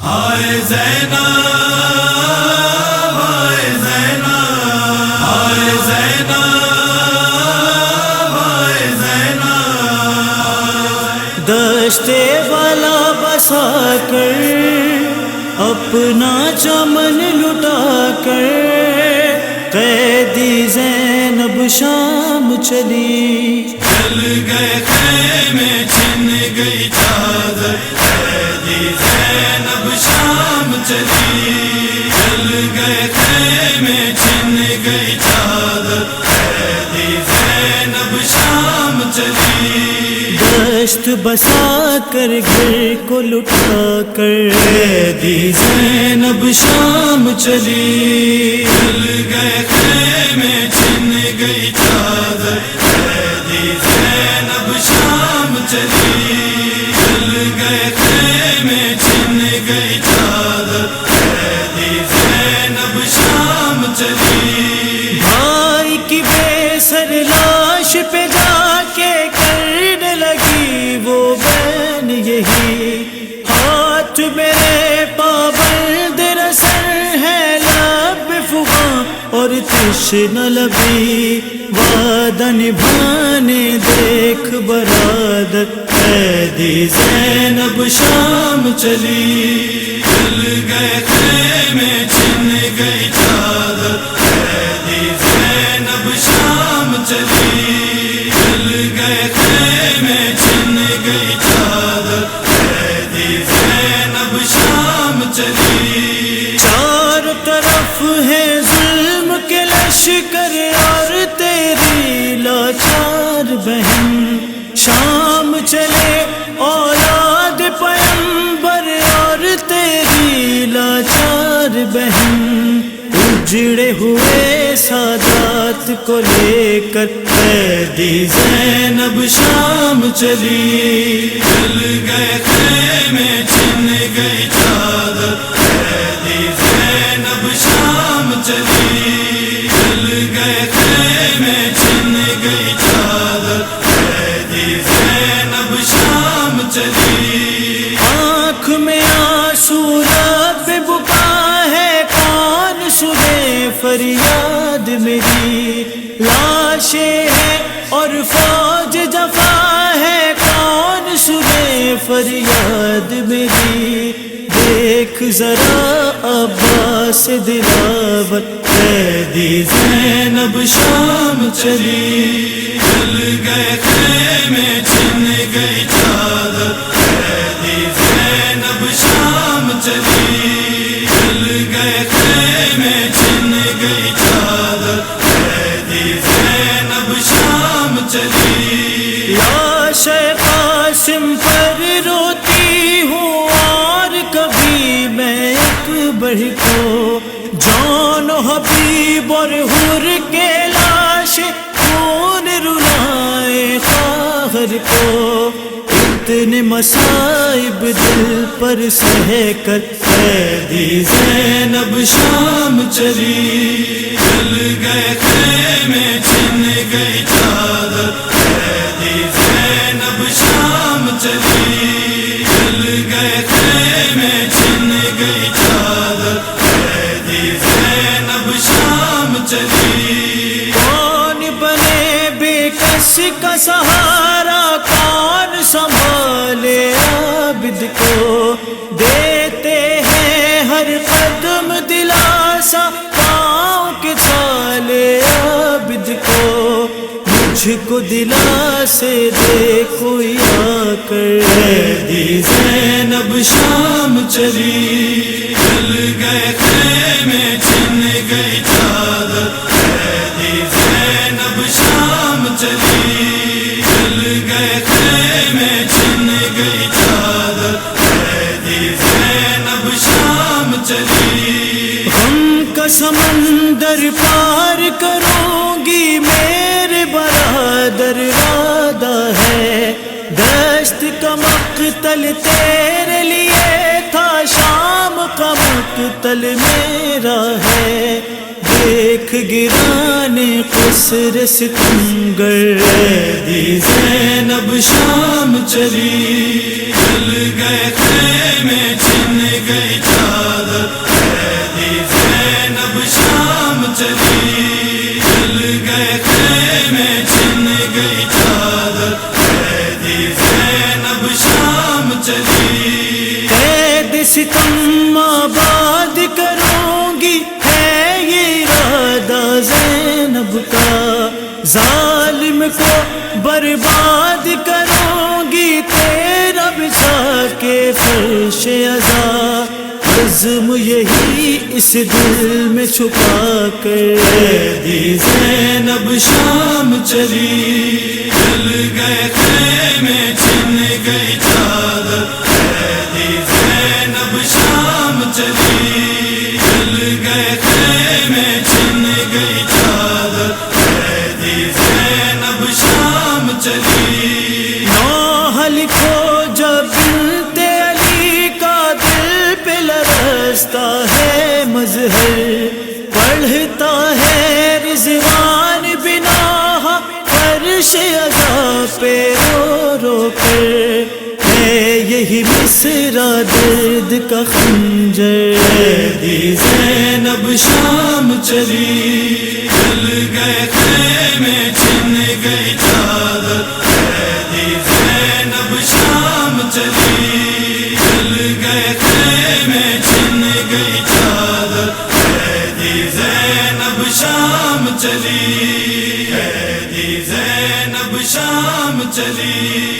ہائے زینب ہائے زینب ہائے زینب ہائے زینب دشت والا بسا کر اپنا چمن لٹا کر قیدی زینب شام چلی چل گئے خیمے چھن گئی چادر قیدی زینب شام چلی چل گئے خیمے چھن گئی چادر قیدی زینب شام چلی دشت بسا کر گھر کو لٹا کر قیدی زینب شام چلی چل گئے خیمے چھن گئی چادر قیدی زینب شام چلی چل گئے خیمے چھن گئی چادر قیدی زینب شام چلی بھائی کی بے سر لاش پہ جا کے کرنے لگی وہ بہن یہی ہاتھ میرے پابند رسر ہے لب فغاں اور تشنہ لبی وعدہ نبھانے دیکھ برادر قیدی زینب شام چلی چل گئے خیمے چھن گئی چادر قیدی زینب شام چلی چل گئے خیمے چھن گئی چادر قیدی زینب شام چلی چاروں طرف ہے ظلم کے لشکر اور تیری لاچار بہن شام چلے اولاد پیمبر اور تیری لاچار بہن اجڑے ہوئے سادات کو لے کر قیدی زینب شام چلی چل گئے خیمے چھن گئی چادر قیدی زینب شام چلی چل گئے خیمے چھن گئی چادر قیدی زینب شام چلی آنکھ میں آنسو لب بکا ہے کون سنے فریاد میری لاشیں ہیں اور فوج جفا ہے کون سنے فریاد میری دیکھ ذرا عباس دلاور قیدی زینب شام چلی چل گئے خیمے چھن گئی چادر قیدی زینب شام چلی چل گئے خیمے چھن گئی چادر قیدی زینب شام چلی لاش قاسم پر روتی ہوں اور کبھی میں اکبر کو جان و حبیب اور حور کے لاش خون رلائے خواہر کو اتنے مصائب دل پر سہ کر قیدی زینب شام چلی چل گئے خیمے چھن گئی چادر قیدی زینب شام چلی چل گئے خیمے چھن گئی چادر قیدی زینب شام چلی کون بنے بے کس کا سہارا کون سنبھالے عابد کو دیتے ہیں ہر قدم دلاسا پاؤں کے چھالے عابد کو مجھ کو دلاسے دے کوئی آ کر قیدی زینب شام چلی چل گئے خیمے چھن گئی چادر قیدی زینب شام چلی چل گئے خیمے چھن گئی چادر قیدی زینب شام چلی غم کا سمندر پار کروں گی میرے برادر وعدہ ہے دشت کا مقتل تیرے لیے تھا شام کا مقتل میرا ہے دیکھ گرانے قصر ستمگر قیدی زینب شام چلی چل گئے خیمے چھن گئی چادر قیدی زینب شام چلی جل گئے خیمے چھن گئی چادر قیدی زینب شام چلی قید ستم آباد کروں گی ہے یہ ارادہ زینب کا ظالم کو برباد کروں گی تیرا بچھا کے فرش عزا عزم یہی اس دل میں چھپا کر قیدی زینب شام چلی جل گئے خیمے چھن گئی چادر قیدی زینب شام چلی جل گئے خیمے چھن گئی چادر قیدی زینب شام چلی نوح لکھو جب بنت علی کا دل پہ لرزتا ہے مظہر پڑھتا ہے رضوان بنا فرش عزا پہ رو رو کر ہے یہی مصرع درد کا خنجر قیدی زینب شام چلی جل گئے خیمے چھن گئی چادر قیدی زینب شام چلی جل گئے خیمے چھن گئی چادر قیدی زینب شام چلی قیدی زینب شام چلی